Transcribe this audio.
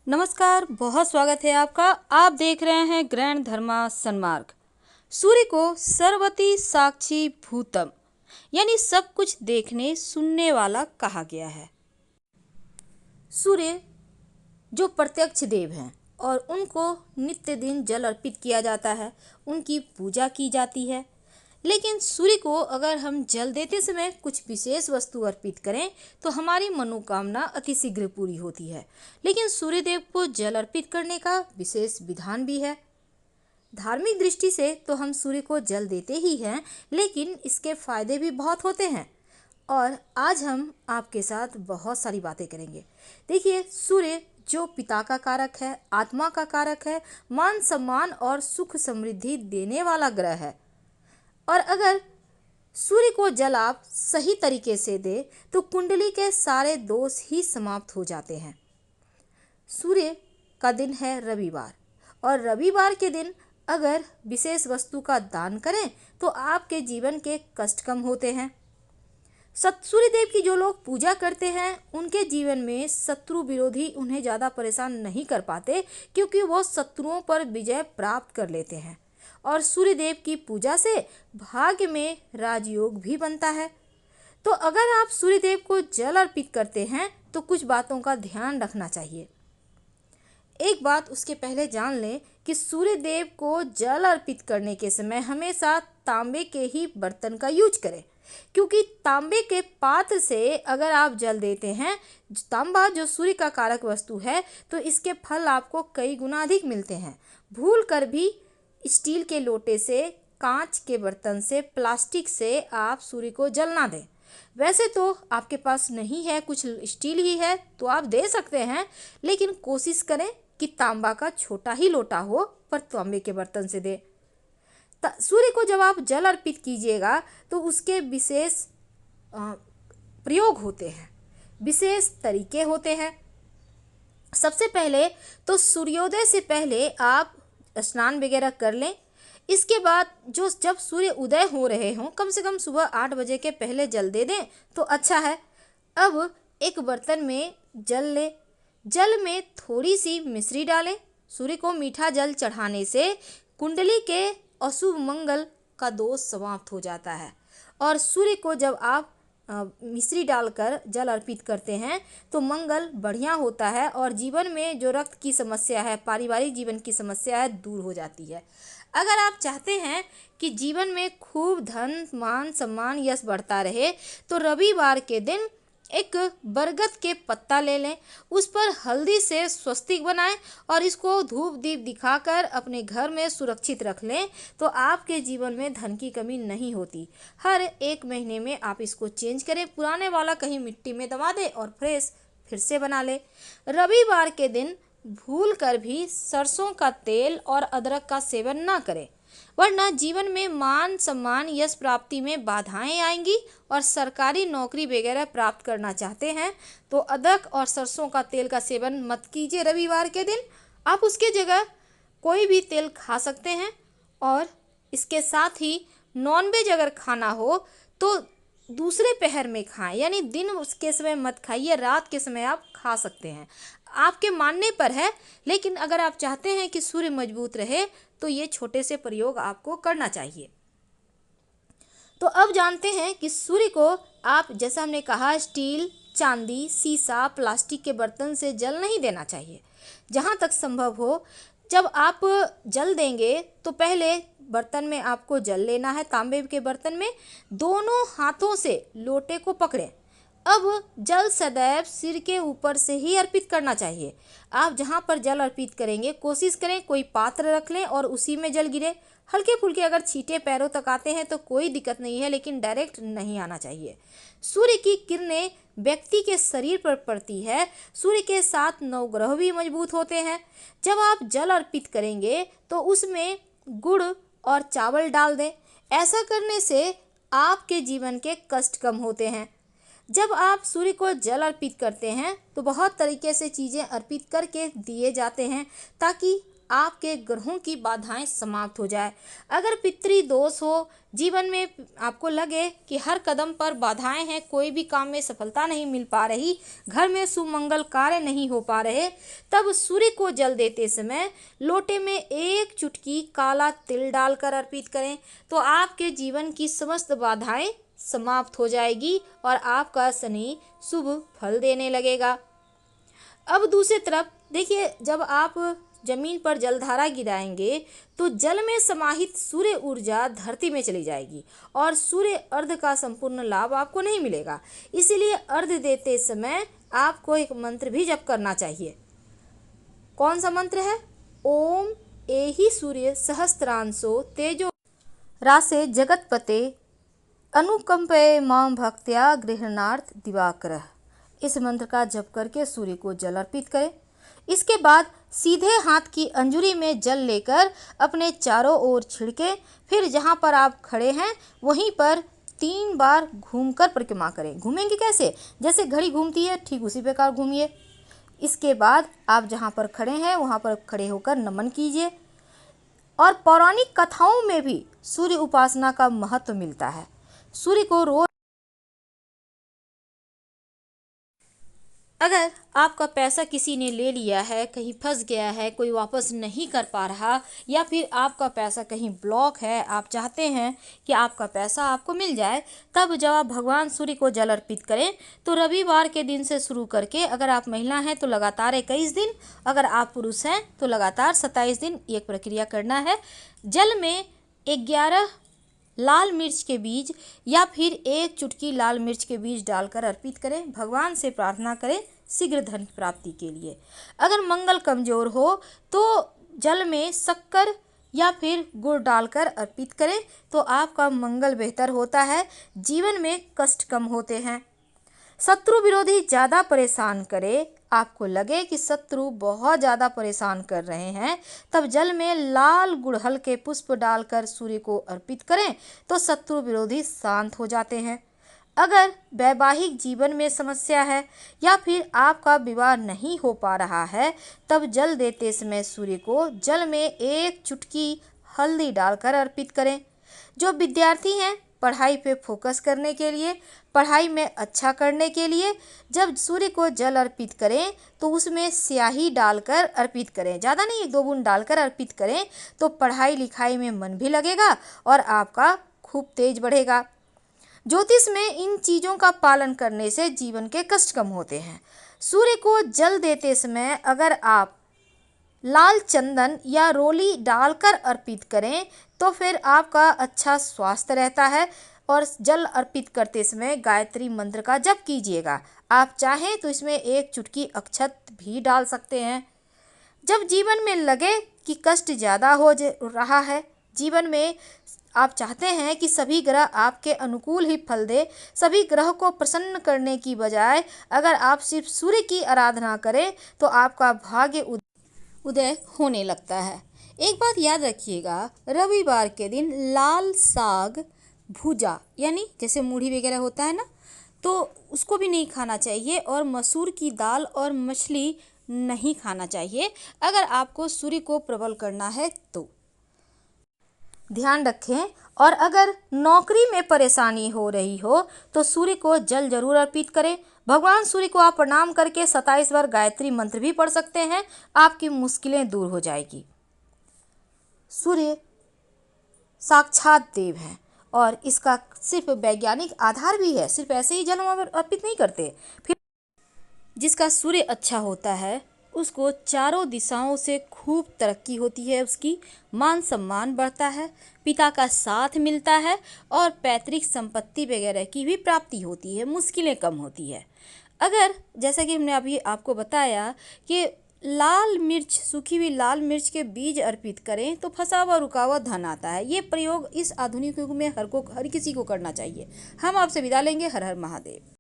नमस्कार, बहुत स्वागत है आपका। आप देख रहे हैं ग्रैंड धर्मा सन्मार्ग। सूर्य को सर्वति साक्षी भूतम यानी सब कुछ देखने सुनने वाला कहा गया है। सूर्य जो प्रत्यक्ष देव हैं और उनको नित्य दिन जल अर्पित किया जाता है, उनकी पूजा की जाती है। लेकिन सूर्य को अगर हम जल देते समय कुछ विशेष वस्तु अर्पित करें तो हमारी मनोकामना अतिशीघ्र पूरी होती है। लेकिन सूर्य देव को जल अर्पित करने का विशेष विधान भी है। धार्मिक दृष्टि से तो हम सूर्य को जल देते ही हैं, लेकिन इसके फायदे भी बहुत होते हैं और आज हम आपके साथ बहुत सारी बातें करेंगे। देखिए, सूर्य जो पिता का कारक है, आत्मा का कारक है, मान सम्मान और सुख समृद्धि देने वाला ग्रह है। और अगर सूर्य को जल आप सही तरीके से दे तो कुंडली के सारे दोष ही समाप्त हो जाते हैं। सूर्य का दिन है रविवार और रविवार के दिन अगर विशेष वस्तु का दान करें तो आपके जीवन के कष्ट कम होते हैं। सूर्य देव की जो लोग पूजा करते हैं उनके जीवन में शत्रु विरोधी उन्हें ज़्यादा परेशान नहीं कर पाते, क्योंकि वो शत्रुओं पर विजय प्राप्त कर लेते हैं। और सूर्य देव की पूजा से भाग्य में राजयोग भी बनता है। तो अगर आप सूर्य देव को जल अर्पित करते हैं तो कुछ बातों का ध्यान रखना चाहिए। एक बात उसके पहले जान लें कि सूर्य देव को जल अर्पित करने के समय हमेशा तांबे के ही बर्तन का यूज करें, क्योंकि तांबे के पात्र से अगर आप जल देते हैं, तांबा जो सूर्य का कारक वस्तु है, तो इसके फल आपको कई गुना अधिक मिलते हैं। भूल कर भी स्टील के लोटे से, कांच के बर्तन से, प्लास्टिक से आप सूर्य को जल ना दें। वैसे तो आपके पास नहीं है, कुछ स्टील ही है तो आप दे सकते हैं, लेकिन कोशिश करें कि तांबा का छोटा ही लोटा हो, पर तांबे के बर्तन से दे। सूर्य को जब आप जल अर्पित कीजिएगा तो उसके विशेष प्रयोग होते हैं, विशेष तरीके होते हैं। सबसे पहले तो सूर्योदय से पहले आप स्नान वगैरह कर लें। इसके बाद जब सूर्य उदय हो रहे हों, कम से कम सुबह 8 बजे के पहले जल दे दें तो अच्छा है। अब एक बर्तन में जल लें, जल में थोड़ी सी मिश्री डालें। सूर्य को मीठा जल चढ़ाने से कुंडली के अशुभ मंगल का दोष समाप्त हो जाता है। और सूर्य को जब आप मिश्री डालकर जल अर्पित करते हैं तो मंगल बढ़िया होता है और जीवन में जो रक्त की समस्या है, पारिवारिक जीवन की समस्या है, दूर हो जाती है। अगर आप चाहते हैं कि जीवन में खूब धन, मान, सम्मान, यश बढ़ता रहे तो रविवार के दिन एक बरगद के पत्ता ले लें, उस पर हल्दी से स्वस्तिक बनाएं और इसको धूप दीप दिखाकर अपने घर में सुरक्षित रख लें तो आपके जीवन में धन की कमी नहीं होती। हर 1 महीने में आप इसको चेंज करें, पुराने वाला कहीं मिट्टी में दबा दें और फ्रेश फिर से बना लें। रविवार के दिन भूल कर भी सरसों का तेल और अदरक का सेवन ना करें, वरना जीवन में मान सम्मान, यश प्राप्ति में बाधाएं आएंगी। और सरकारी नौकरी वगैरह प्राप्त करना चाहते हैं तो अदरक और सरसों का तेल का सेवन मत कीजिए रविवार के दिन। आप उसके जगह कोई भी तेल खा सकते हैं। और इसके साथ ही नॉनवेज अगर खाना हो तो दूसरे पहर में खाएं, यानी दिन उसके समय मत खाइए, रात के समय आप खा सकते हैं, आपके मानने पर है। लेकिन अगर आप चाहते हैं कि सूर्य मजबूत रहे तो ये छोटे से प्रयोग आपको करना चाहिए। तो अब जानते हैं कि सूर्य को आप, जैसा हमने कहा, स्टील, चांदी, शीशा, प्लास्टिक के बर्तन से जल नहीं देना चाहिए। जहाँ तक संभव हो, जब आप जल देंगे तो पहले बर्तन में आपको जल लेना है, तांबे के बर्तन में दोनों हाथों से लोटे को पकड़ें। अब जल सदैव सिर के ऊपर से ही अर्पित करना चाहिए। आप जहाँ पर जल अर्पित करेंगे कोशिश करें कोई पात्र रख लें और उसी में जल गिरे। हल्के फुल्के अगर छींटे पैरों तक आते हैं तो कोई दिक्कत नहीं है, लेकिन डायरेक्ट नहीं आना चाहिए। सूर्य की किरणें व्यक्ति के शरीर पर पड़ती है। सूर्य के साथ नवग्रह भी मजबूत होते हैं। जब आप जल अर्पित करेंगे तो उसमें गुड़ और चावल डाल दें। ऐसा करने से आपके जीवन के कष्ट कम होते हैं। जब आप सूर्य को जल अर्पित करते हैं तो बहुत तरीके से चीज़ें अर्पित करके दिए जाते हैं ताकि आपके ग्रहों की बाधाएं समाप्त हो जाए। अगर पितृ दोष हो, जीवन में आपको लगे कि हर कदम पर बाधाएं हैं, कोई भी काम में सफलता नहीं मिल पा रही, घर में सुमंगल कार्य नहीं हो पा रहे, तब सूर्य को जल देते समय लोटे में एक चुटकी काला तिल डालकर अर्पित करें तो आपके जीवन की समस्त बाधाएं समाप्त हो जाएगी और आपका शनि शुभ फल देने लगेगा। अब दूसरी तरफ देखिए, जब आप जमीन पर जलधारा गिराएंगे तो जल में समाहित सूर्य ऊर्जा धरती में चली जाएगी और सूर्य अर्ध का संपूर्ण लाभ आपको नहीं मिलेगा। इसीलिए अर्ध देते समय आपको एक मंत्र भी जप करना चाहिए। कौन सा मंत्र है? ओम एहि सूर्य सहस्त्रांशो तेजो रासे जगतपते अनुकंपे मां भक्त्या गृहणार्थ दिवाकर। इस मंत्र का जप करके सूर्य को जल अर्पित करें। इसके बाद सीधे हाथ की अंजुरी में जल लेकर अपने चारों ओर छिड़के, फिर जहां पर आप खड़े हैं वहीं पर 3 बार घूमकर परिक्रमा करें। घूमेंगे कैसे? जैसे घड़ी घूमती है ठीक उसी प्रकार घूमिए। इसके बाद आप जहां पर खड़े हैं वहां पर खड़े होकर नमन कीजिए। और पौराणिक कथाओं में भी सूर्य उपासना का महत्व मिलता है। सूर्य को रोज अगर आपका पैसा किसी ने ले लिया है, कहीं फंस गया है, कोई वापस नहीं कर पा रहा, या फिर आपका पैसा कहीं ब्लॉक है, आप चाहते हैं कि आपका पैसा आपको मिल जाए, तब जब आप भगवान सूर्य को जल अर्पित करें तो रविवार के दिन से शुरू करके, अगर आप महिला हैं तो लगातार 21 दिन, अगर आप पुरुष हैं तो लगातार 27 दिन ये प्रक्रिया करना है। जल में 11 लाल मिर्च के बीज या फिर 1 चुटकी लाल मिर्च के बीज डालकर अर्पित करें। भगवान से प्रार्थना करें शीघ्र धन प्राप्ति के लिए। अगर मंगल कमजोर हो तो जल में शक्कर या फिर गुड़ डालकर अर्पित करें तो आपका मंगल बेहतर होता है, जीवन में कष्ट कम होते हैं। शत्रु विरोधी ज़्यादा परेशान करे, आपको लगे कि शत्रु बहुत ज़्यादा परेशान कर रहे हैं, तब जल में लाल गुड़हल के पुष्प डालकर सूर्य को अर्पित करें तो शत्रु विरोधी शांत हो जाते हैं। अगर वैवाहिक जीवन में समस्या है या फिर आपका विवाह नहीं हो पा रहा है, तब जल देते समय सूर्य को जल में 1 चुटकी हल्दी डालकर अर्पित करें। जो विद्यार्थी हैं पढ़ाई पे फोकस करने के लिए, पढ़ाई में अच्छा करने के लिए जब सूर्य को जल अर्पित करें तो उसमें स्याही डालकर अर्पित करें। ज़्यादा नहीं, 1-2 बूंद डालकर अर्पित करें तो पढ़ाई लिखाई में मन भी लगेगा और आपका खूब तेज बढ़ेगा। ज्योतिष में इन चीज़ों का पालन करने से जीवन के कष्ट कम होते हैं। सूर्य को जल देते समय अगर आप लाल चंदन या रोली डालकर अर्पित करें तो फिर आपका अच्छा स्वास्थ्य रहता है। और जल अर्पित करते समय गायत्री मंत्र का जप कीजिएगा। आप चाहें तो इसमें 1 चुटकी अक्षत भी डाल सकते हैं। जब जीवन में लगे कि कष्ट ज़्यादा हो रहा है, जीवन में आप चाहते हैं कि सभी ग्रह आपके अनुकूल ही फल दे, सभी ग्रह को प्रसन्न करने की बजाय अगर आप सिर्फ सूर्य की आराधना करें तो आपका भाग्य उदय होने लगता है। एक बात याद रखिएगा, रविवार के दिन लाल साग भुजा यानी जैसे मूढ़ी वगैरह होता है ना, तो उसको भी नहीं खाना चाहिए और मसूर की दाल और मछली नहीं खाना चाहिए अगर आपको सूर्य को प्रबल करना है तो। ध्यान रखें। और अगर नौकरी में परेशानी हो रही हो तो सूर्य को जल जरूर अर्पित करें। भगवान सूर्य को आप प्रणाम करके 27 बार गायत्री मंत्र भी पढ़ सकते हैं, आपकी मुश्किलें दूर हो जाएगी। सूर्य साक्षात देव है और इसका सिर्फ वैज्ञानिक आधार भी है, सिर्फ ऐसे ही जल हम अर्पित नहीं करते। फिर जिसका सूर्य अच्छा होता है उसको चारों दिशाओं से खूब तरक्की होती है, उसकी मान सम्मान बढ़ता है, पिता का साथ मिलता है और पैतृक संपत्ति वगैरह की भी प्राप्ति होती है, मुश्किलें कम होती है। अगर जैसा कि हमने अभी आपको बताया कि लाल मिर्च, सूखी हुई लाल मिर्च के बीज अर्पित करें तो फंसा हुआ रुका हुआ धन आता है। ये प्रयोग इस आधुनिक युग में हर किसी को करना चाहिए। हम आपसे विदा लेंगे। हर हर महादेव।